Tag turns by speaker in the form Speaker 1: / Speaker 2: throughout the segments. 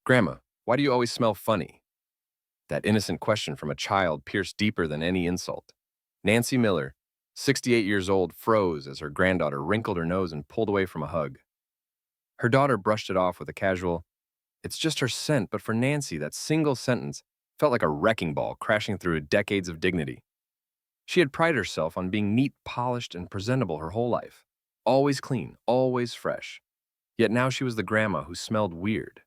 Speaker 1: Grandma, why do you always smell funny? That innocent question from a child pierced deeper than any insult. Nancy Miller, 68 years old, froze as her granddaughter wrinkled her nose and pulled away from a hug. Her daughter brushed it off with a casual, "It's just her scent," but for Nancy, that single sentence felt like a wrecking ball crashing through decades of dignity. She had prided herself on being neat, polished, and presentable her whole life. Always clean, always fresh. Yet now she was the grandma who smelled weird.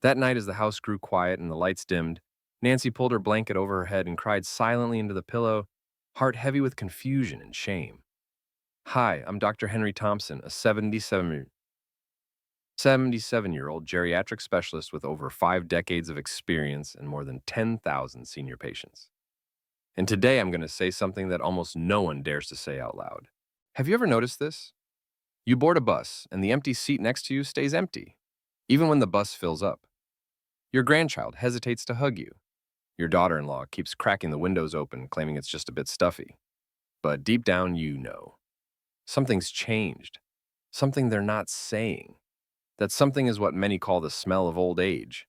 Speaker 1: That night, as the house grew quiet and the lights dimmed, Nancy pulled her blanket over her head and cried silently into the pillow, heart heavy with confusion and shame. "Hi, I'm Dr. Henry Thompson, a 77-year-old geriatric specialist with over 5 decades of experience and more than 10,000 senior patients. And today I'm going to say something that almost no one dares to say out loud. Have you ever noticed this? You board a bus, and the empty seat next to you stays empty, even when the bus fills up. Your grandchild hesitates to hug you. Your daughter-in-law keeps cracking the windows open, claiming it's just a bit stuffy. But deep down, you know. Something's changed. Something they're not saying. That something is what many call the smell of old age.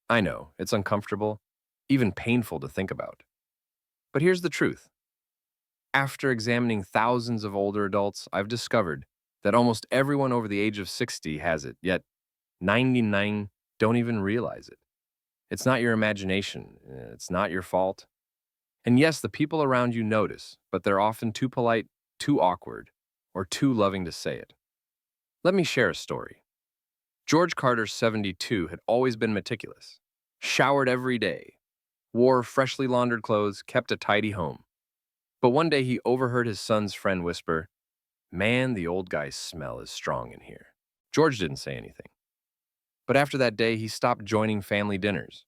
Speaker 1: I know, it's uncomfortable, even painful to think about. But here's the truth. After examining thousands of older adults, I've discovered that almost everyone over the age of 60 has it, yet 99 don't even realize it. It's not your imagination. It's not your fault. And yes, the people around you notice, but they're often too polite, too awkward, or too loving to say it. Let me share a story. George Carter, 72, had always been meticulous. Showered every day, wore freshly laundered clothes, kept a tidy home. But one day he overheard his son's friend whisper, "Man, the old guy's smell is strong in here." George didn't say anything. But after that day, he stopped joining family dinners.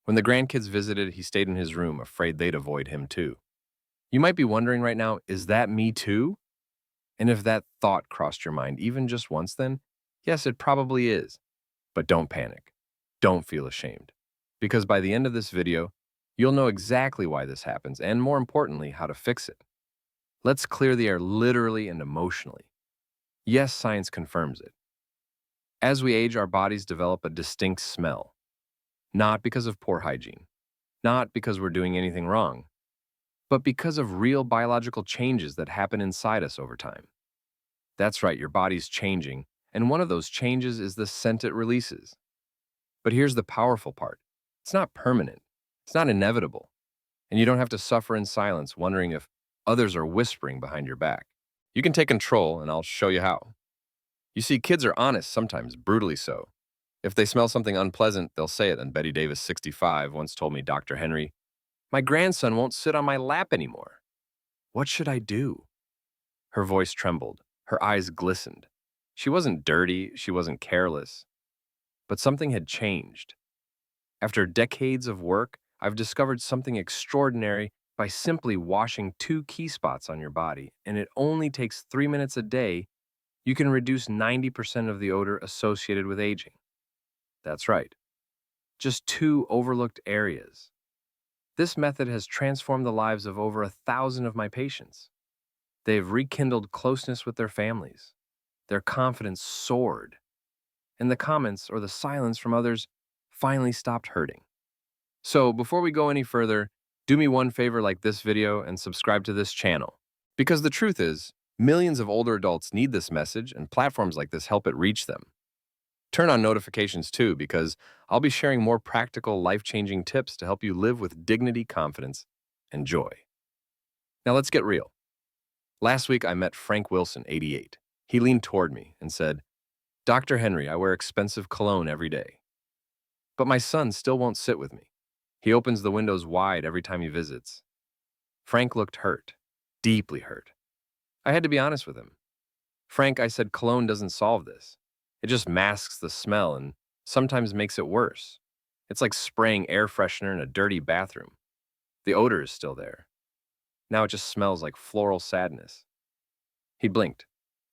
Speaker 1: When the grandkids visited, he stayed in his room, afraid they'd avoid him too. You might be wondering right now, is that me too? And if that thought crossed your mind even just once, then yes, it probably is. But don't panic. Don't feel ashamed. Because by the end of this video, you'll know exactly why this happens and, more importantly, how to fix it. Let's clear the air literally and emotionally. Yes, science confirms it. As we age, our bodies develop a distinct smell. Not because of poor hygiene, not because we're doing anything wrong, but because of real biological changes that happen inside us over time. That's right, your body's changing, and one of those changes is the scent it releases. But here's the powerful part. It's not permanent. It's not inevitable. And you don't have to suffer in silence wondering if others are whispering behind your back. You can take control, and I'll show you how. You see, kids are honest, sometimes brutally so. If they smell something unpleasant, they'll say it, and Betty Davis, 65, once told me, "Dr. Henry, my grandson won't sit on my lap anymore. What should I do?" Her voice trembled. Her eyes glistened. She wasn't dirty. She wasn't careless. But something had changed. After decades of work, I've discovered something extraordinary by simply washing 2 key spots on your body, and it only takes 3 minutes a day. You can reduce 90% of the odor associated with aging. That's right. Just 2 overlooked areas. This method has transformed the lives of over 1,000 of my patients. They've rekindled closeness with their families. Their confidence soared. And the comments or the silence from others finally stopped hurting. So before we go any further, do me one favor, like this video and subscribe to this channel. Because the truth is, millions of older adults need this message, and platforms like this help it reach them. Turn on notifications too, because I'll be sharing more practical, life-changing tips to help you live with dignity, confidence, and joy. Now let's get real. Last week I met Frank Wilson, 88. He leaned toward me and said, "Dr. Henry, I wear expensive cologne every day. But my son still won't sit with me. He opens the windows wide every time he visits." Frank looked hurt, deeply hurt. I had to be honest with him. "Frank," I said, "cologne doesn't solve this. It just masks the smell and sometimes makes it worse. It's like spraying air freshener in a dirty bathroom. The odor is still there. Now it just smells like floral sadness." He blinked,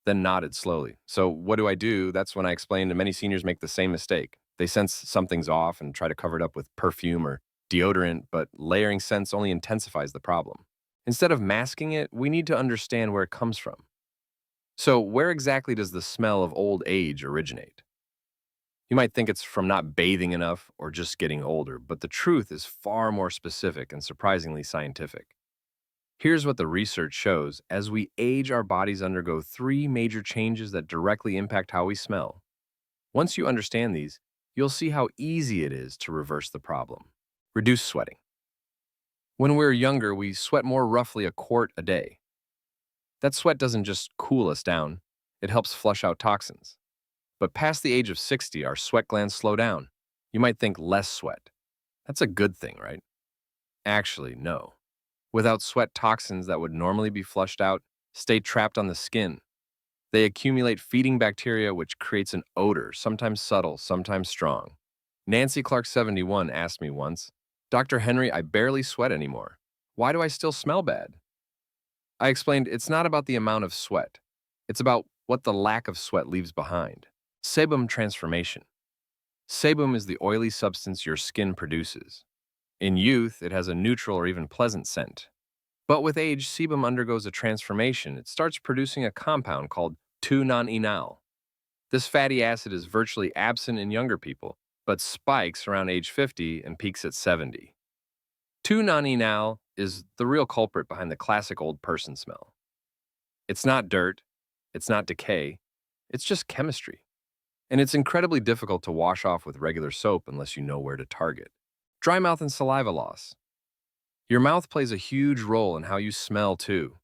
Speaker 1: then nodded slowly. "So what do I do?" That's when I explained, and many seniors make the same mistake. They sense something's off and try to cover it up with perfume or deodorant, but layering scents only intensifies the problem. Instead of masking it, we need to understand where it comes from. So where exactly does the smell of old age originate? You might think it's from not bathing enough or just getting older, but the truth is far more specific and surprisingly scientific. Here's what the research shows. As we age, our bodies undergo three major changes that directly impact how we smell. Once you understand these, you'll see how easy it is to reverse the problem. Reduce sweating. When we're younger, we sweat more, roughly a quart a day. That sweat doesn't just cool us down, it helps flush out toxins. But past the age of 60, our sweat glands slow down. You might think less sweat. That's a good thing, right? Actually, no. Without sweat, toxins that would normally be flushed out stay trapped on the skin. They accumulate, feeding bacteria, which creates an odor, sometimes subtle, sometimes strong. Nancy Clark, 71, asked me once, "Dr. Henry, I barely sweat anymore. Why do I still smell bad?" I explained it's not about the amount of sweat. It's about what the lack of sweat leaves behind. Sebum transformation. Sebum is the oily substance your skin produces. In youth, it has a neutral or even pleasant scent. But with age, sebum undergoes a transformation. It starts producing a compound called 2-non-enal. This fatty acid is virtually absent in younger people, but spikes around age 50 and peaks at 70. 2-non-enal is the real culprit behind the classic old person smell. It's not dirt, it's not decay, it's just chemistry. And it's incredibly difficult to wash off with regular soap unless you know where to target. Dry mouth and saliva loss. Your mouth plays a huge role in how you smell too.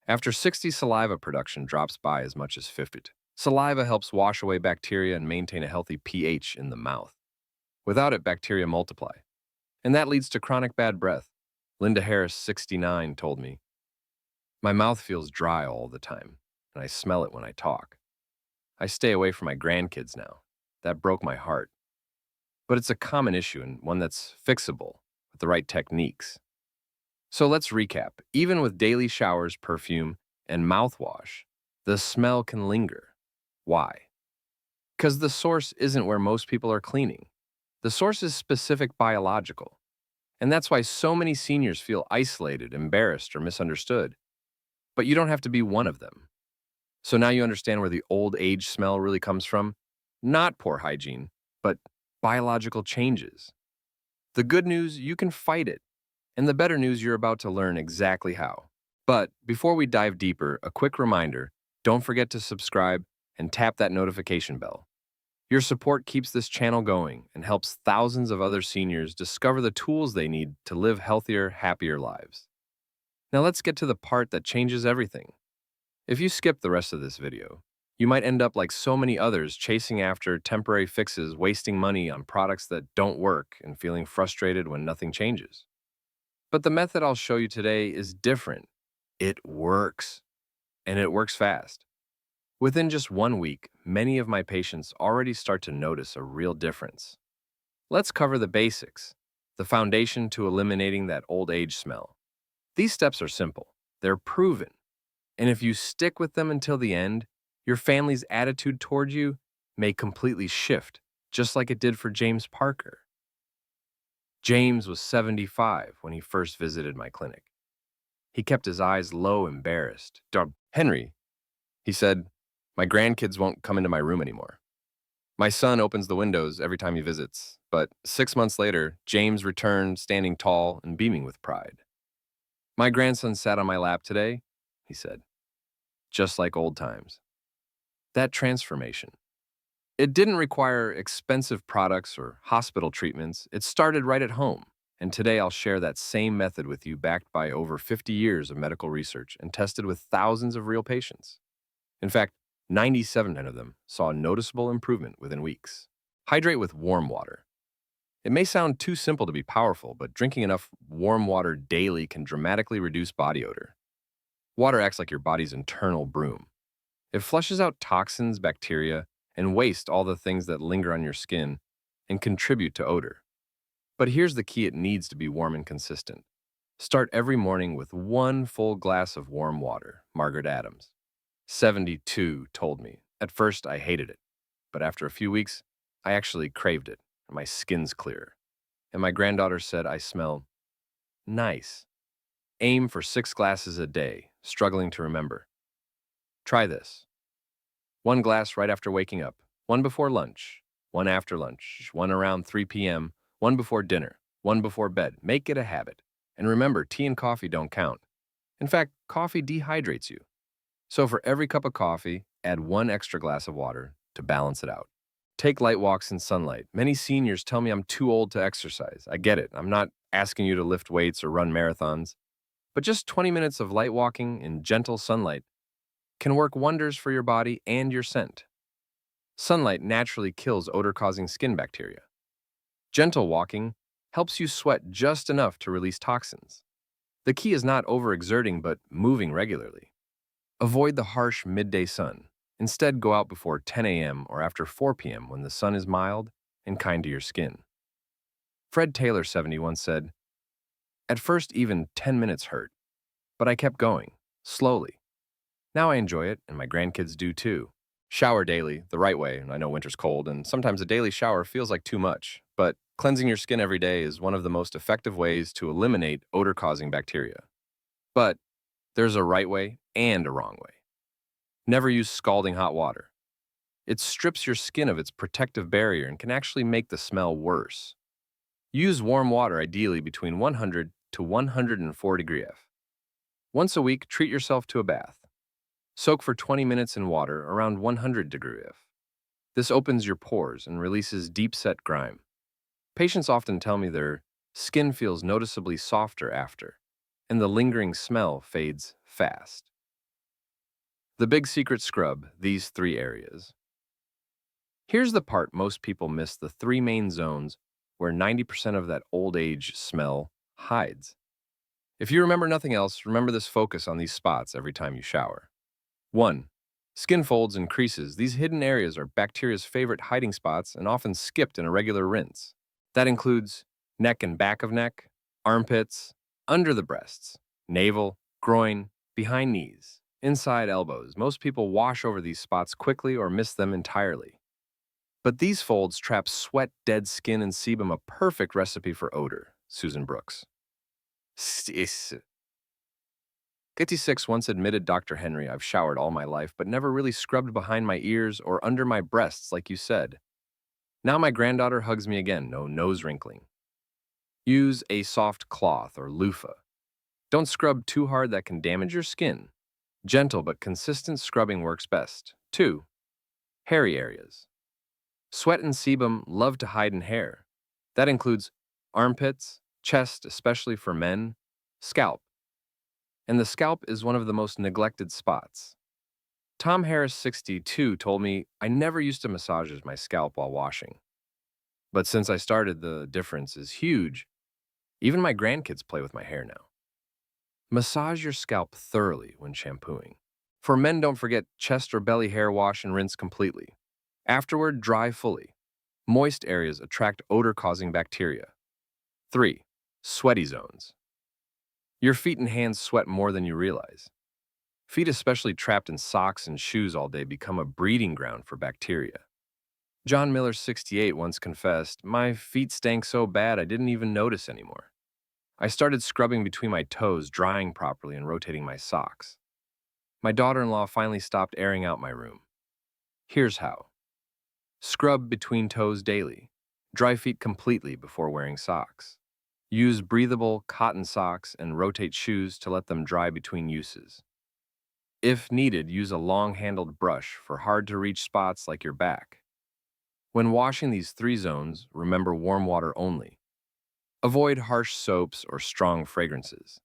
Speaker 1: After 60, saliva production drops by as much as 50. Saliva helps wash away bacteria and maintain a healthy pH in the mouth. Without it, bacteria multiply. And that leads to chronic bad breath. Linda Harris, 69, told me, "My mouth feels dry all the time, and I smell it when I talk. I stay away from my grandkids now. That broke my heart." But it's a common issue and one that's fixable with the right techniques. So let's recap. Even with daily showers, perfume, and mouthwash, the smell can linger. Why? Because the source isn't where most people are cleaning. The source is specific biological. And that's why so many seniors feel isolated, embarrassed, or misunderstood. But you don't have to be one of them. So now you understand where the old age smell really comes from. Not poor hygiene, but biological changes. The good news, you can fight it. And the better news, you're about to learn exactly how. But before we dive deeper, a quick reminder, don't forget to subscribe and tap that notification bell. Your support keeps this channel going and helps thousands of other seniors discover the tools they need to live healthier, happier lives. Now let's get to the part that changes everything. If you skip the rest of this video, you might end up like so many others, chasing after temporary fixes, wasting money on products that don't work, and feeling frustrated when nothing changes. But the method I'll show you today is different. It works, and it works fast. Within just 1 week, many of my patients already start to notice a real difference. Let's cover the basics, the foundation to eliminating that old age smell. These steps are simple, they're proven, and if you stick with them until the end, your family's attitude toward you may completely shift, just like it did for James Parker. James was 75 when he first visited my clinic. He kept his eyes low, embarrassed. "Henry," he said, "my grandkids won't come into my room anymore. My son opens the windows every time he visits." But 6 months later, James returned, standing tall and beaming with pride. "My grandson sat on my lap today," he said, "just like old times." That transformation. It didn't require expensive products or hospital treatments. It started right at home. And today I'll share that same method with you, backed by over 50 years of medical research and tested with thousands of real patients. In fact, 97% of them saw a noticeable improvement within weeks. Hydrate with warm water. It may sound too simple to be powerful, but drinking enough warm water daily can dramatically reduce body odor. Water acts like your body's internal broom. It flushes out toxins, bacteria, and waste, all the things that linger on your skin and contribute to odor. But here's the key, it needs to be warm and consistent. Start every morning with 1 full glass of warm water. Margaret Adams, 72, told me. At first, I hated it, but after a few weeks, I actually craved it, and my skin's clearer. And my granddaughter said I smell nice. Aim for 6 glasses a day. Struggling to remember? Try this. 1 glass right after waking up, 1 before lunch, one after lunch, one around 3 p.m., one before dinner, one before bed. Make it a habit. And remember, tea and coffee don't count. In fact, coffee dehydrates you. So for every cup of coffee, add one extra glass of water to balance it out. Take light walks in sunlight. Many seniors tell me I'm too old to exercise. I get it. I'm not asking you to lift weights or run marathons. But just 20 minutes of light walking in gentle sunlight can work wonders for your body and your scent. Sunlight naturally kills odor-causing skin bacteria. Gentle walking helps you sweat just enough to release toxins. The key is not overexerting but moving regularly. Avoid the harsh midday sun. Instead, go out before 10 a.m. or after 4 p.m. when the sun is mild and kind to your skin. Fred Taylor, 70, once said, "At first, even 10 minutes hurt, but I kept going, slowly. Now I enjoy it, and my grandkids do too." Shower daily, the right way. I know winter's cold, and sometimes a daily shower feels like too much, but cleansing your skin every day is one of the most effective ways to eliminate odor-causing bacteria. But there's a right way and a wrong way. Never use scalding hot water. It strips your skin of its protective barrier and can actually make the smell worse. Use warm water, ideally between 100 to 104 degree F. Once a week, treat yourself to a bath. Soak for 20 minutes in water around 100 degree F. This opens your pores and releases deep-set grime. Patients often tell me their skin feels noticeably softer after, and the lingering smell fades fast. The big secret: scrub these 3 areas. Here's the part most people miss: the 3 main zones where 90% of that old age smell hides. If you remember nothing else, remember this: focus on these spots every time you shower. 1. Skin folds and creases. These hidden areas are bacteria's favorite hiding spots and often skipped in a regular rinse. That includes neck and back of neck, armpits, under the breasts, navel, groin, behind knees, inside elbows. Most people wash over these spots quickly or miss them entirely. But these folds trap sweat, dead skin, and sebum, a perfect recipe for odor. Susan Brooks. 56 once admitted, "Dr. Henry, I've showered all my life, but never really scrubbed behind my ears or under my breasts like you said. Now my granddaughter hugs me again, no nose wrinkling." Use a soft cloth or loofah. Don't scrub too hard, that can damage your skin. Gentle but consistent scrubbing works best. 2. Hairy areas. Sweat and sebum love to hide in hair. That includes armpits, chest, especially for men, scalp. And the scalp is one of the most neglected spots. Tom Harris, 62, told me, "I never used to massage my scalp while washing. But since I started, the difference is huge. Even my grandkids play with my hair now." Massage your scalp thoroughly when shampooing. For men, don't forget chest or belly hair wash and rinse completely. Afterward, dry fully. Moist areas attract odor-causing bacteria. 3. Sweaty zones. Your feet and hands sweat more than you realize. Feet, especially trapped in socks and shoes all day, become a breeding ground for bacteria. John Miller, 68, once confessed, "My feet stank so bad I didn't even notice anymore. I started scrubbing between my toes, drying properly, and rotating my socks. My daughter-in-law finally stopped airing out my room." Here's how. Scrub between toes daily. Dry feet completely before wearing socks. Use breathable cotton socks and rotate shoes to let them dry between uses. If needed, use a long-handled brush for hard-to-reach spots like your back. When washing these 3 zones, remember warm water only. Avoid harsh soaps or strong fragrances.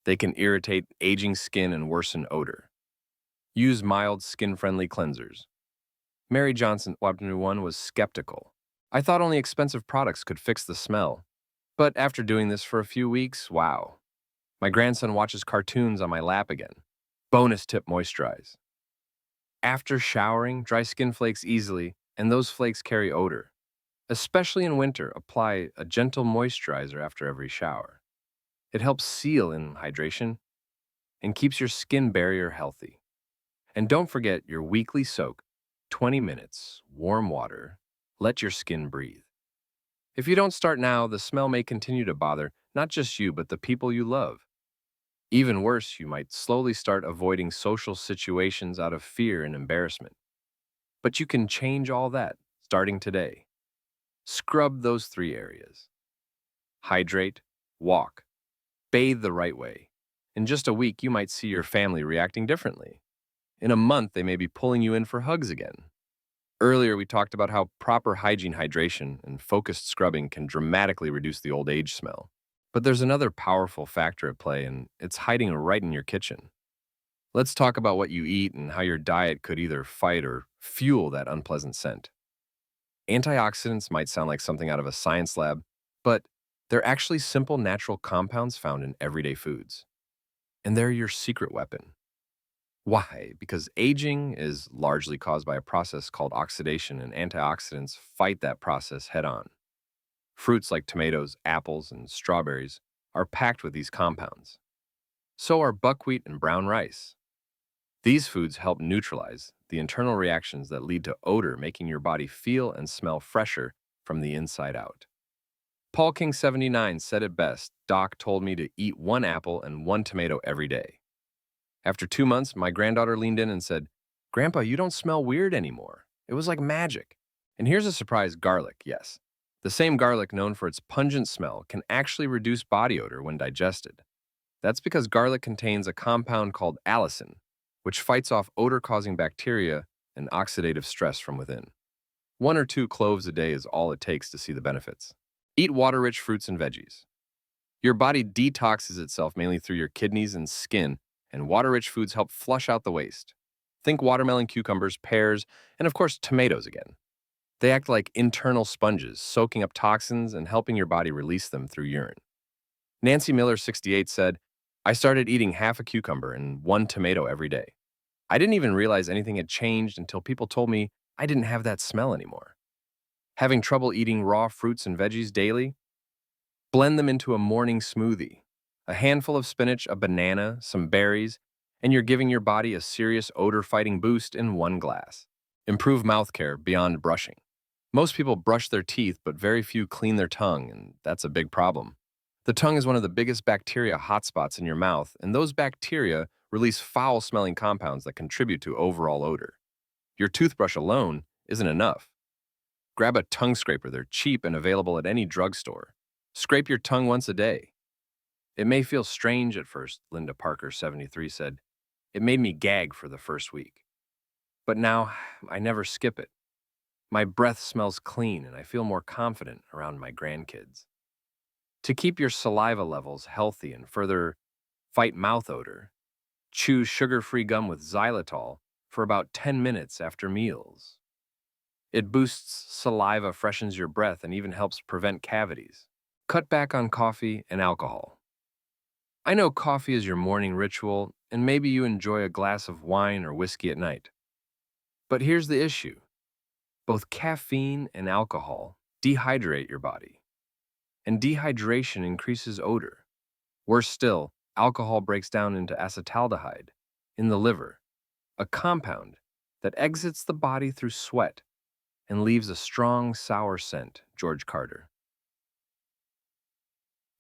Speaker 1: They can irritate aging skin and worsen odor. Use mild, skin-friendly cleansers. Mary Johnson, 1, was skeptical. "I thought only expensive products could fix the smell. But after doing this for a few weeks, wow. My grandson watches cartoons on my lap again." Bonus tip: moisturize. After showering, dry skin flakes easily, and those flakes carry odor. Especially in winter, apply a gentle moisturizer after every shower. It helps seal in hydration and keeps your skin barrier healthy. And don't forget your weekly soak: 20 minutes, warm water, let your skin breathe. If you don't start now, the smell may continue to bother not just you, but the people you love. Even worse, you might slowly start avoiding social situations out of fear and embarrassment. But you can change all that. starting today. Scrub those three areas. Hydrate, walk, bathe the right way. In just a week, you might see your family reacting differently. In a month, they may be pulling you in for hugs again. Earlier, we talked about how proper hygiene hydration and focused scrubbing can dramatically reduce the old age smell. But there's another powerful factor at play, and it's hiding right in your kitchen. Let's talk about what you eat and how your diet could either fight or fuel that unpleasant scent. Antioxidants might sound like something out of a science lab, but they're actually simple natural compounds found in everyday foods. And they're your secret weapon. Why? Because aging is largely caused by a process called oxidation, and antioxidants fight that process head on. Fruits like tomatoes, apples, and strawberries are packed with these compounds. So are buckwheat and brown rice. These foods help neutralize the internal reactions that lead to odor, making your body feel and smell fresher from the inside out. Paul King 79 said it best. Doc told me to eat one apple and one tomato every day. After 2 months, my granddaughter leaned in and said, "Grandpa, you don't smell weird anymore." It was like magic. And here's a surprise: garlic, yes. The same garlic known for its pungent smell can actually reduce body odor when digested. That's because garlic contains a compound called allicin, which fights off odor-causing bacteria and oxidative stress from within. 1 or 2 cloves a day is all it takes to see the benefits. Eat water-rich fruits and veggies. Your body detoxes itself mainly through your kidneys and skin, and water-rich foods help flush out the waste. Think watermelon, cucumbers, pears, and of course tomatoes again. They act like internal sponges, soaking up toxins and helping your body release them through urine. Nancy Miller, 68, said, "I started eating half a cucumber and one tomato every day. I didn't even realize anything had changed until people told me I didn't have that smell anymore." Having trouble eating raw fruits and veggies daily? Blend them into a morning smoothie. A handful of spinach, a banana, some berries, and you're giving your body a serious odor-fighting boost in one glass. Improve mouth care beyond brushing. Most people brush their teeth, but very few clean their tongue, and that's a big problem. The tongue is one of the biggest bacteria hotspots in your mouth, and those bacteria release foul-smelling compounds that contribute to overall odor. Your toothbrush alone isn't enough. Grab a tongue scraper. They're cheap and available at any drugstore. Scrape your tongue once a day. It may feel strange at first, Linda Parker, 73, said. It made me gag for the first week. But now, I never skip it. My breath smells clean, and I feel more confident around my grandkids. To keep your saliva levels healthy and further fight mouth odor, chew sugar-free gum with xylitol for about 10 minutes after meals. It boosts saliva, freshens your breath, and even helps prevent cavities. Cut back on coffee and alcohol. I know coffee is your morning ritual, and maybe you enjoy a glass of wine or whiskey at night. But here's the issue. Both caffeine and alcohol dehydrate your body, and dehydration increases odor. Worse still, alcohol breaks down into acetaldehyde in the liver, a compound that exits the body through sweat and leaves a strong, sour scent. George Carter.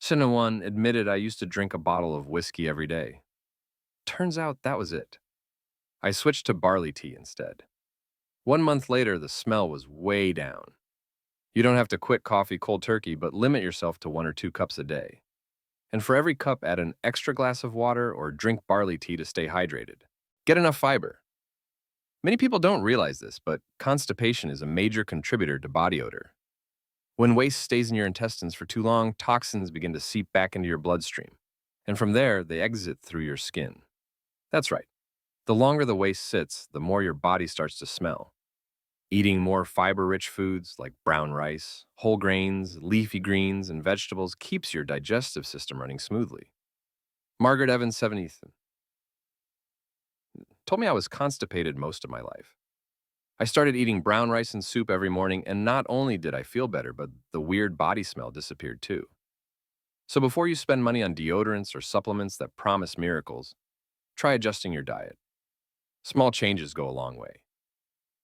Speaker 1: Cinnamon admitted, "I used to drink a bottle of whiskey every day. Turns out that was it. I switched to barley tea instead. 1 month later, the smell was way down." You don't have to quit coffee cold turkey, but limit yourself to 1 or 2 cups a day. And for every cup, add an extra glass of water or drink barley tea to stay hydrated. Get enough fiber. Many people don't realize this, but constipation is a major contributor to body odor. When waste stays in your intestines for too long, toxins begin to seep back into your bloodstream. And from there, they exit through your skin. That's right. The longer the waste sits, the more your body starts to smell. Eating more fiber-rich foods like brown rice, whole grains, leafy greens, and vegetables keeps your digestive system running smoothly. Margaret Evans, 70th, told me I was constipated most of my life. I started eating brown rice and soup every morning, and not only did I feel better, but the weird body smell disappeared too. So before you spend money on deodorants or supplements that promise miracles, try adjusting your diet. Small changes go a long way.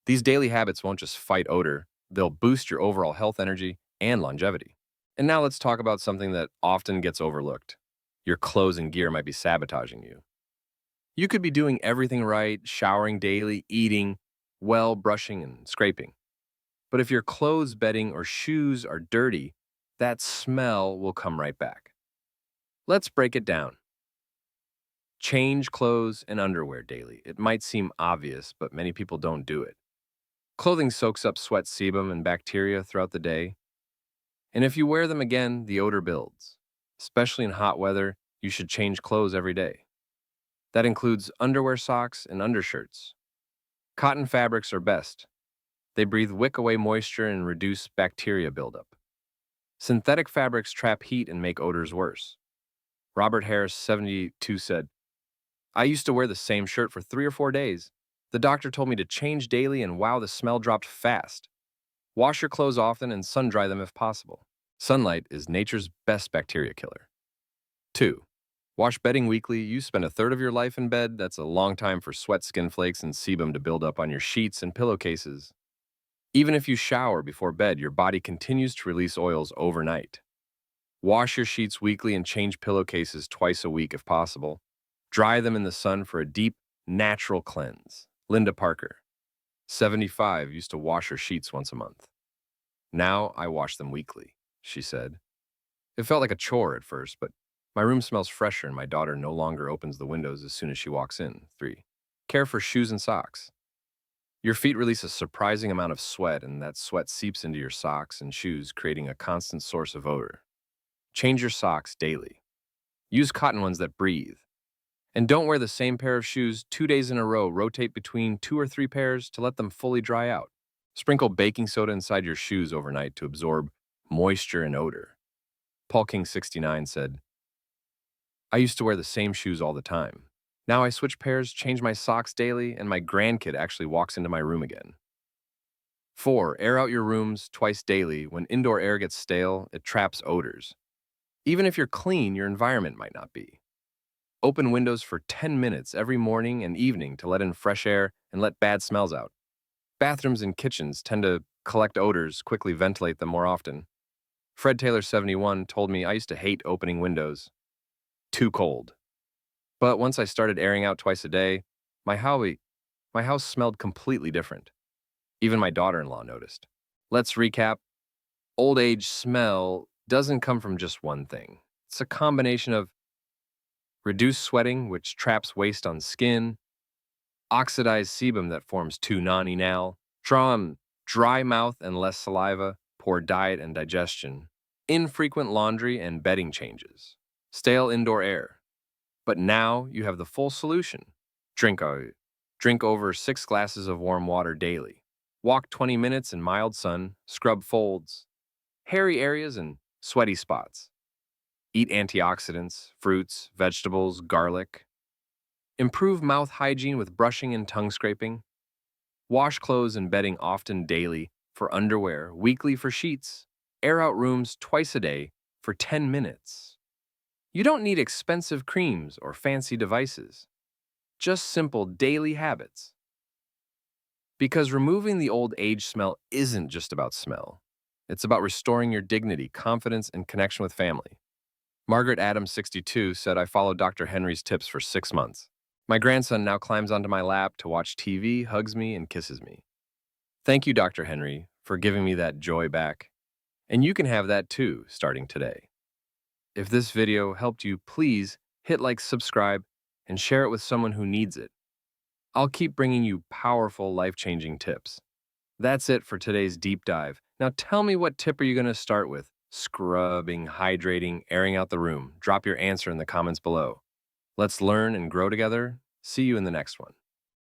Speaker 1: These daily habits won't just fight odor, they'll boost your overall health, energy, and longevity. And now let's talk about something that often gets overlooked. Your clothes and gear might be sabotaging you. You could be doing everything right, showering daily, eating well, brushing, and scraping. But if your clothes, bedding, or shoes are dirty, that smell will come right back. Let's break it down. Change clothes and underwear daily. It might seem obvious, but many people don't do it. Clothing soaks up sweat sebum and bacteria throughout the day, and if you wear them again, the odor builds. Especially in hot weather, you should change clothes every day. That includes underwear, socks, and undershirts. Cotton fabrics are best. They breathe wick away moisture and reduce bacteria buildup. Synthetic fabrics trap heat and make odors worse. Robert Harris, 72, said, I used to wear the same shirt for 3 or 4 days. The doctor told me to change daily, and wow, the smell dropped fast. Wash your clothes often and sun dry them if possible. Sunlight is nature's best bacteria killer. 2. Wash bedding weekly. You spend a third of your life in bed. That's a long time for sweat, skin flakes, and sebum to build up on your sheets and pillowcases. Even if you shower before bed, your body continues to release oils overnight. Wash your sheets weekly and change pillowcases twice a week if possible. Dry them in the sun for a deep, natural cleanse. Linda Parker, 75, used to wash her sheets once a month. Now I wash them weekly, she said. It felt like a chore at first, but my room smells fresher and my daughter no longer opens the windows as soon as she walks in. 3. Care for shoes and socks. Your feet release a surprising amount of sweat, and that sweat seeps into your socks and shoes, creating a constant source of odor. Change your socks daily. Use cotton ones that breathe. And don't wear the same pair of shoes 2 days in a row. Rotate between 2 or 3 pairs to let them fully dry out. Sprinkle baking soda inside your shoes overnight to absorb moisture and odor. Paul King, 69, said, I used to wear the same shoes all the time. Now I switch pairs, change my socks daily, and my grandkid actually walks into my room again. 4. Air out your rooms twice daily. When indoor air gets stale, it traps odors. Even if you're clean, your environment might not be. Open windows for 10 minutes every morning and evening to let in fresh air and let bad smells out. Bathrooms and kitchens tend to collect odors. Quickly ventilate them more often. Fred Taylor, 71, told me I used to hate opening windows. Too cold. But once I started airing out twice a day, my house smelled completely different. Even my daughter-in-law noticed. Let's recap. Old age smell doesn't come from just one thing. It's a combination of reduced sweating, which traps waste on skin, oxidized sebum that forms 2-non-enal, dry mouth and less saliva, poor diet and digestion, infrequent laundry and bedding changes, stale indoor air. But now you have the full solution. Drink over 6 glasses of warm water daily. Walk 20 minutes in mild sun, scrub folds, hairy areas, and sweaty spots. Eat antioxidants, fruits, vegetables, garlic. Improve mouth hygiene with brushing and tongue scraping. Wash clothes and bedding often daily for underwear, weekly for sheets. Air out rooms twice a day for 10 minutes. You don't need expensive creams or fancy devices. Just simple daily habits. Because removing the old age smell isn't just about smell. It's about restoring your dignity, confidence, and connection with family. Margaret Adams, 62, said, I followed Dr. Henry's tips for 6 months. My grandson now climbs onto my lap to watch TV, hugs me, and kisses me. Thank you, Dr. Henry, for giving me that joy back. And you can have that too, starting today. If this video helped you, please hit like, subscribe, and share it with someone who needs it. I'll keep bringing you powerful, life-changing tips. That's it for today's deep dive. Now tell me, what tip are you going to start with? Scrubbing, hydrating, airing out the room? Drop your answer in the comments below. Let's learn and grow together. See you in the next one.